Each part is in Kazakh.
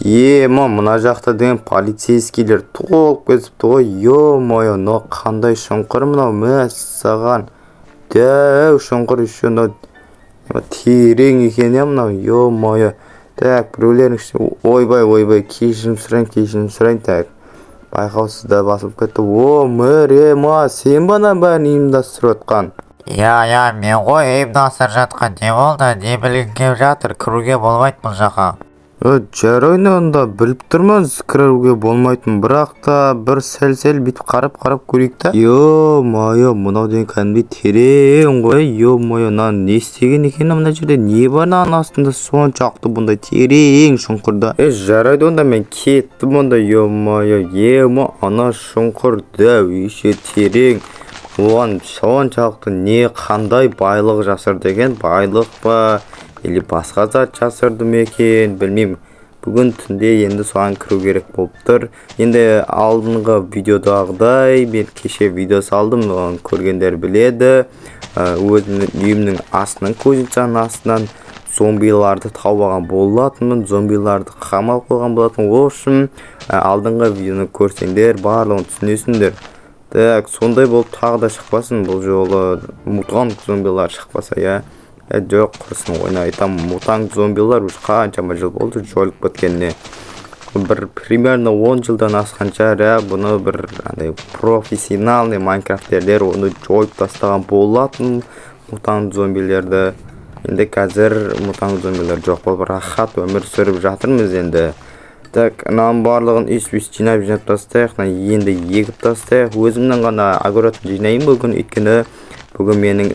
мына жақта деген полицейскийлер толып кетіпті ғой. Ё-моё, мынау қандай шұңқыр мынау, мәссаған. Дәу шұңқыр, еще мынау терең екен я мынау. Ё-моё. Так, біреулердің ішінде, ойбай, кешірім сұрайын. Так, байқаусызда басылып кетті. О, мөрема, сен бана бәрін ұйымдастырып отқан. Я, мен ғой ұйымдастырып жатқан. Не болды? Не білгің келіп жатыр? Кіруге болмайды бұл жаққа. Жарайды, онда біліп тұрмыз кіруге болмайтын, бірақ та бір сәл бүйтіп қарап көрейік та. Ё-моё, мынау деген кәдімгідей терең ғой. Ё-моё, не істеген екен мына жерде? Не бар мынаның астында соншалықты бұндай терең шұңқырда? Жарайды, онда мен кеттім онда. Ё-моё, ана шұңқыр дәу, еще терең. Оған соншалықты не қандай байлық жасырды екен? Байлық па? Или басқа зат жасырды ма екен, білмеймін. Бүгін түнде енді соған кіру керек болып тұр. Енді алдыңғы видеодағыдай мен кеше видео салдым, оған көргендер біледі. Өзімнің үйімнің астынан, көзінсаның астынан зомбиларды тауып алған болатынмын, зомбиларды қамап қойған болатын. Ол үшін алдыңғы видеоны көрсеңдер барлығын түсінесіңдер. Так, сондай болып тағы да шықпасын, бұл жолы мутант зомбилар шықпаса, я. Жоқ, құрысын ойна айтам, мутант зомбилар үш қаншама жыл болды жойылып кеткеніне. Бір примерно 10 жылдан асқанша, бұны бір профессиональный майнкрафтерлер оны жойып тастаған болатын мутант зомбилерді. Енді қазір мутант зомбилер жоқ болып рахат өмір сүріп жатырмыз енді. Так, ананың барлығын ес-бес жинап тастайық, енді егіп тастайық. Өзімнің ғана огородын жинайын бүгін, өйткені бүгін менің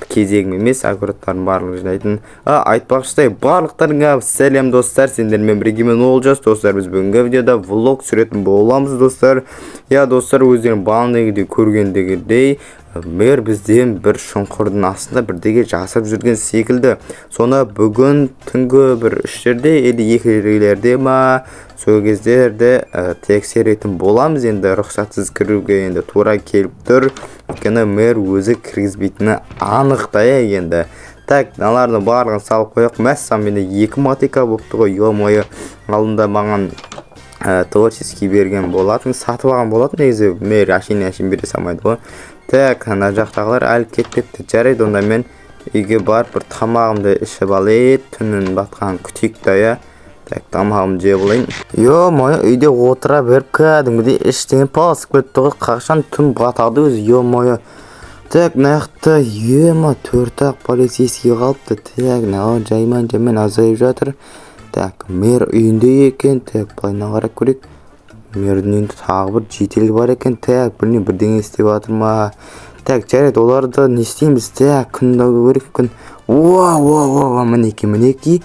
кезегім емес, огородтардың барлығын жинайтын. Айтпақшыдай, барлықтарыңа сәлем достар, сендермен біргемен Олжас достар. Біз бүгінгі видеода влог түсіретін боламыз достар. Достар, өздерің бағанағыдай көргендегідей мэр бізден бір шұңқырдың астында бірдеге жасап жүрген секілді. Соны бүгін түнгі бір үштерде, или екілерде ма, сол кездерде тексеретін боламыз. Енді рұқсатсыз кіруге енді тура келіп тұр. Өйткені мэр өзі кіргізбейтіні анықтай енді. Так, налардың барлығын салып қояқ. Мәссам, менде 2 мотика болыпты ғой. Ё-моё, алдында маған творческий берген болатын, сатып алған болатын. Негізі мэр ашин бере салмайды ғой. Так, ана жақтағылар әлі кетпепті. Жарайды, онда мен үйге барып бір тамағымды ішіп алайын, түннің батқан күтейік та, я. Так, тамағымды жеп алайын. Ё-моё, үйде отыра беріп кәдімгідей іштен пасып кетті ғой. Қашан түн батады өзі, ё-моё. Так, наяқты 4-ақ полицейский қалыпты. Так, нағын жайман азайып жатыр. Так, мэр үйінде екен. Так, былайына қарап көрейік. Мэрдің үйінде тағы бір жетел бар екен. Так, білмеймін, бірдеңе істеп жатыр ма. Так, жарайды, оларды не істейміз? Так, күнді көрейік, күн. Мінеки.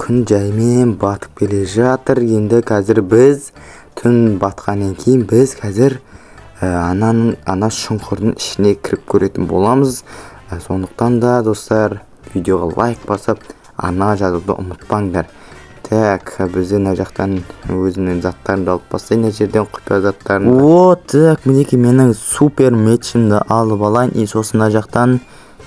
Күн жаймен батып келе жатыр. Енді қазір біз түн батқаннан кейін біз қазір ана шұңқырдың ішіне кіріп көретін боламыз. Сондықтан да достар, видеоға лайк басып, ана жазуды ұмытпаңдар. Так, бізде мына жақтан өзімнің заттарымды алып бастайын, мына жерден құпия заттарын. Так, мінеки менің супер мечімді алып алайын. И сосын мына жақтан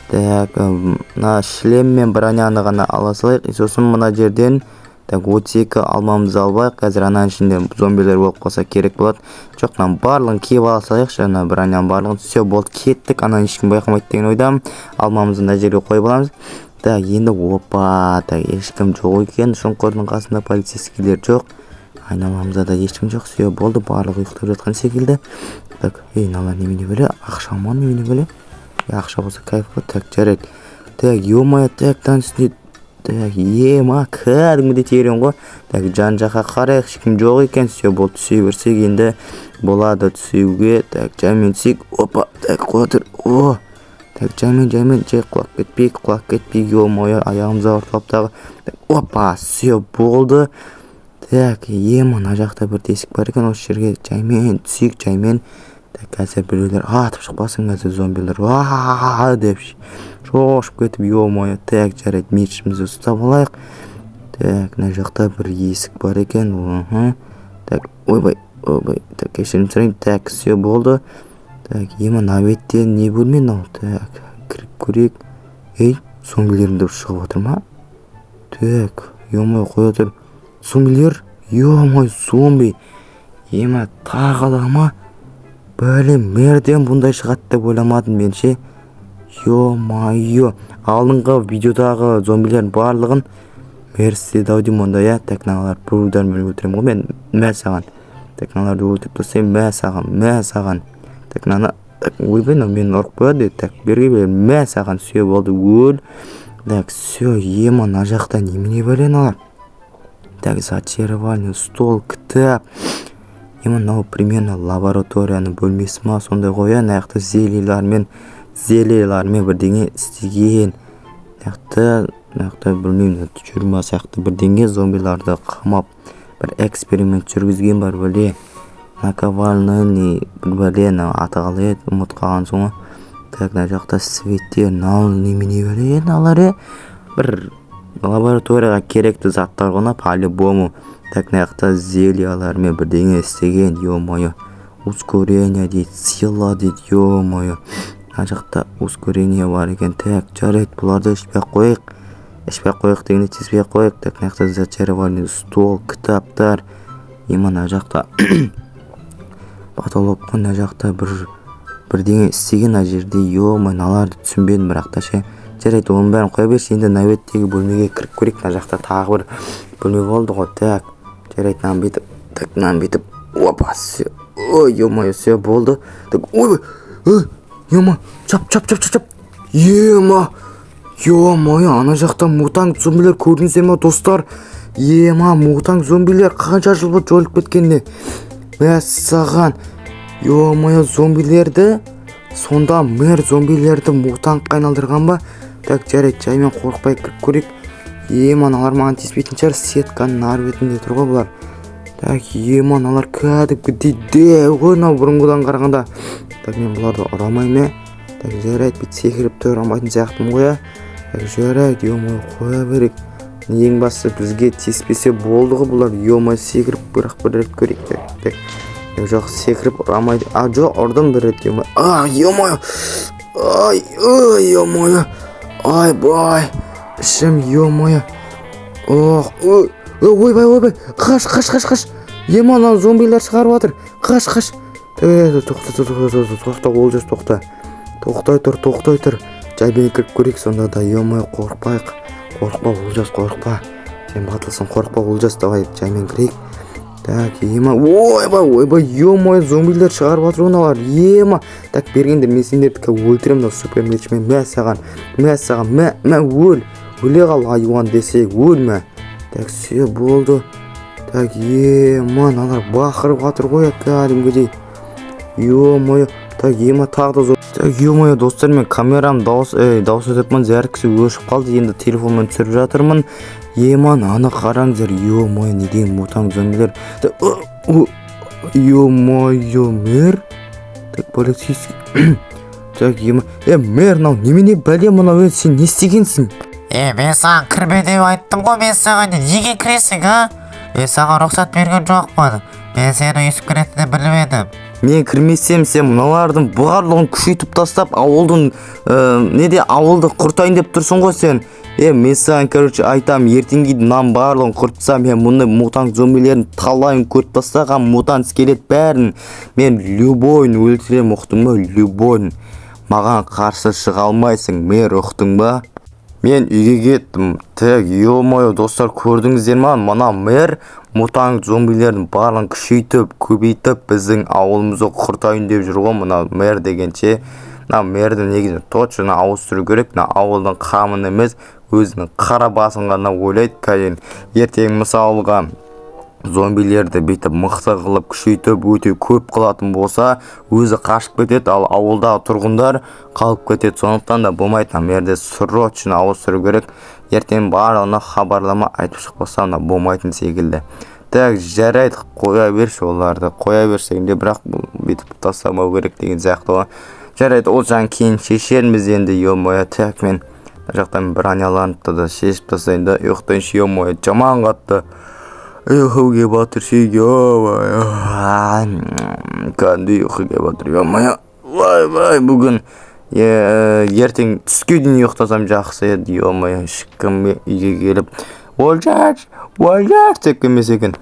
так, мына шлем мен броняны ғана ала салайық. И сосын мына жерден так, 32 алмамызды албайық. Қазір ананың ішінде зомбилер болып қалса керек болады. Жоқ, барлығын киіп ала салайық. Жаңа броняның барлығын. Все, болды, кеттік. Ананың ешкім байқамайды деген ойдамын. Алмамызды мына жерге қойып аламыз. Так, енді так, ешкім жоқ екен. Шұңқырдың қасында полицейскийлер жоқ. Айналамызда да ешкім жоқ. Все, болды, барлығы ұйықтап жатқан секілді. Так, налар немене бөле? Ақша ма немене бөле? Ақша болса кайф қой. Так, жарайды. Так, ё-моё, так, үстіне. Так, кәдімгідей терең ғой. Так, жан жаққа қарайық, ешкім жоқ екен. Все, болды, түсе берсек енді болады түсеуге. Так, жаймен түсейік. Так, қоя тұр. Так, жаймен, құлақ кетпейік, ё-моё, аяғымыз ауыртып тағы. Все, болды. Так, мына жақта бір тесік бар екен, осы жерге жаймен түсейік, жаймен. Так, қазір біреулер атып шықпасын, қазір зомбилер деп шошып кетіп, ё-моё. Так, жарайды, мечімізді ұстап алайық. Так, мына жақта бір есік бар екен. Так, ойбай, так, кешірім сұрайын. Так, все, болды. Так, мына бетте не бөлме мынау? Так, кіріп көрейік. Зомбилердің шығып отыр ма? Так, ё-моё, қоя тұр. зомбилер, ё-моё, зомби. Ема тағы да ма? Блин, мерден бұндай шығады деп ойламадым мен ше. Ё-моё, алдыңғы видеодағы зомбилердің барлығын мер істеді ау деймін онда, я. Так, мыналар бір удармен өлтіремін ғой мен. Мә саған. Так, мыналарды өлтіріп тастаймын. Мә саған. Так, мынаны ойбай, мені ұрып қояды. Так, берге бер. Мә саған, сүйе болды, өл. Так, все, ема мына жақта немене бәлен алар. Так, зачаровальный стол, кітап. Ема мынау примерно лабораторияның бөлмесі ма, сондай ғой, ана жақта зельелармен бірдеңе істеген. Мынақты білмеймін, тюрьма сияқты бірдеңе зомбиларды қамап бір эксперимент жүргізген бар бәле. Наковальный бәле, аты қалай еді, ұмыт қалған соңы. Так, мына жақта светтер, немене бәле алар, бір лабораторияға керекті заттар ғана по-любому. Так, мына жақта зельялармен бірдеңе істеген, ё-моё. Ускорение дейді, сила дейді, ё-моё. Мына жақта ускорение бар екен. Так, жарайды, бұларды ішпей қойық дегенде теспей қойық. Так, мына жақта зачаровальный стол, кітаптар. Мына жақта потолок қой, мына жақта бірдеңе істеген мына жерде, ё-моё, наларды түсінбедім бірақ та ше. Жарайды, оның бәрін қоя берші, енді нәуеттегі бөлмеге кіріп көрейік. Мына жақта тағы бір бөлме болды ғой. Так, жарайды, мынаны бүйтіп. Опа, все. Ой, ё-моё, все болды. Так, ой, ё-моё, чап. Ема, ё-моё, ана жақта мутант зомбилер көрдіңіздер ме, достар? Ема, мутант зомбилер қанша жыл болды жойылып кеткенде. Мәссаған, ё-моё, зомбилерді, сонда мэр зомбилерді мутантқа айналдырған ба? Так, жарайды, жаймен қорықпай кіріп көрейік. Ема, аналар маған тиіспейтін шығар, сетканың нар бетінде тұр ғой бұлар. Так, ема, аналар кәдімгідей дәу ғой, бұрынғыдан қарағанда. Так, мен бұларды ұрамаймын. Так, жарайды, бит секіріп те ұрамайтын сияқтымын ғой. Так, жарайды, ё-моё, қоя берейік. Ең бастысы бізге тиіспесе болды ғой бұлар. Ё-моё, секіріп бірақ бір рет көрейік. Так, жоқ, секіріп ұрамайды. Жоқ, ұрдым бір рет, ё-моё. Ё-моё. Ё-моё. Бай. Ішім, ё-моё. Ойбай. Қаш. Ема, мына зомбилер шығарып жатыр. Қаш. Тоқта, Олжас, тоқта. Тоқтай тұр. Жаймен кіріп көрейік сонда да, ё-моё, қорықпайық. Қорықпа, Олжас, қорықпа. Сен батылсың, қорықпа, Олжас, давай, жаймен кірейік. Так, ема, ойбай, ё-моё, зомбилер шығарып жатыр оналар, ема. Так, бергендер, мен сендерді өлтірем, супермечмен, мә саған, өл. Өле қал, айуан десек, өлмә. Так, все болды. Так, ема, аналар бақырып жатыр ғой, кәдімгідей. Ё-моё, так, ема, тағы да зор. Так, ё-моё, достар, мен камерам дауыс өтіпмін, зәркісі өшіп қалды, енді телефонмен түсіріп жатырмын. Ема, аны қараңыздар, ё-моё, не деген мутант зомбилер. Ё-моё, мэр. Так, полицейский. Так, ема, мэр, немене бәле мынау, сен не істегенсің? Мен саған кірме деп айттым ғой, мен саған неге кіресің, а? Мен саған рұқсат берген жоқпын. Мен сені есіп кіретінді білмедім. Мен кірмесем, сен мыналардың барлығын күшейтіп тастап, ауылды құртайын деп тұрсың ғой сен. Мен саған, айтам, ертеңгі мынаның барлығын құртсам, мен мұны мутант зомбилерін талайын көріп тастаған, мутант скелет бәрін. Мен любойын өлтірем, ұқтың ба, любойын. Маған қарсы шыға алмайсың, мен ұқтың ба? Мен үйге кеттім. Так, ё-моё, достар, көрдіңіздер ма? Мына мэр мутант зомбилердің барлығын күшейтіп, көбейтіп, біздің ауылымызды құртайын деп жүр ғой, мына мэр дегенше. Мына мэрді негізі точно ауыстыру керек. Мына ауылдың қамын емес, өзінің қара басын ғана ойлайды. Кәден ертең мысалға зомбилерді бүйтіп мықты қылып күшейтіп өте көп қылатын болса, өзі қашып кетеді, ал ауылдағы тұрғындар қалып кетеді. Сондықтан да болмайды, мерде срочно ауыстыру керек. Ертең барлығына хабарлама айтып шықпасам да болмайтын секілді. Так, жарайды, қоя берші оларды. Қоя берсеңде, бірақ бүйтіп тастамау керек деген сияқты ғой. Жарайды, ол жағын кейін шешерміз енді, ё-моё. Так, мен жақтан броняланып да шешіп тастайын да, ұйықтайыншы, ё-моё, жаман қатты. Ұйқыға батыр шеге, кәнді ұйқыға батыр, ё-моё. Вай, бүгін ертең түске дейін ұйықтасам жақсы еді, ё-моё. Шыққым үйге келіп Олжаш деп келмесе екен.